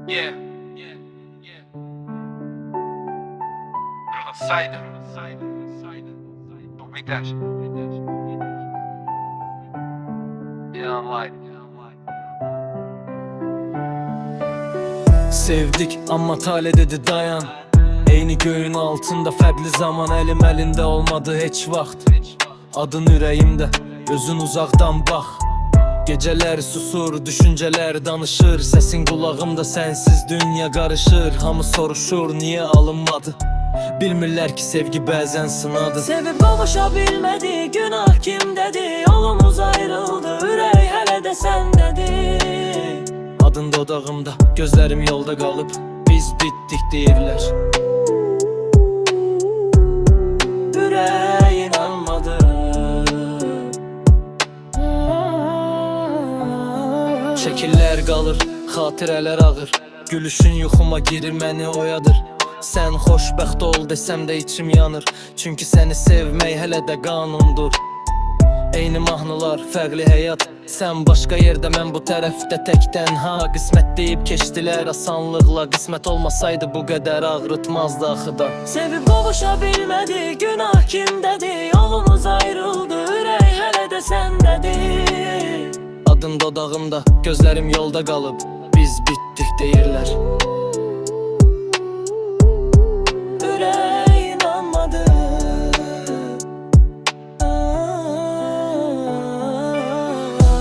Yeah, yeah, yeah. Saída. Vou brincar. Yeah, light. Sevdik ama tale dedi dayan. Eyni göğün altında fərqli zaman, əlim əlində olmadı heç vaxt. Adın ürəyimdə, gözün uzaqdan bax. Gecələr susur, düşüncələr danışır. Səsin qulağımda, sənsiz dünya qarışır. Hamı soruşur, niyə alınmadı? Bilmirlər ki, sevgi bəzən sınadı. Sevib qovuşa bilmədi, günah kimdədi? Yolumuz ayrıldı, ürək hələ də səndədir. Adın dodağımda, gözlərim yolda qalıb. Biz bitdik deyirlər. Ürək inanmadı. Şəkillər qalır, xatirələr ağır. Gülüşün yuxuma girir, məni oyadır. Sən xoşbəxt ol desəm də içim yanır. Çünki səni sevmək hələ də qanundur. Eyni mahnılar, fərqli həyat. Sən başqa yerdə, mən bu tərəfdə tək tənha. Qismət deyib keçdilər asanlıqla. Qismət olmasaydı bu qədər ağrıtmazdı axı da. Sevib qovuşa bilmədi, günah kimdədi? Yolumuz ayrıldı, ürək hələ də səndədir. Adın dodağımda, gözlərim yolda qalıb. Biz bitdik deyirlər. Ürək inanmadı.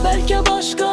Bəlkə başqa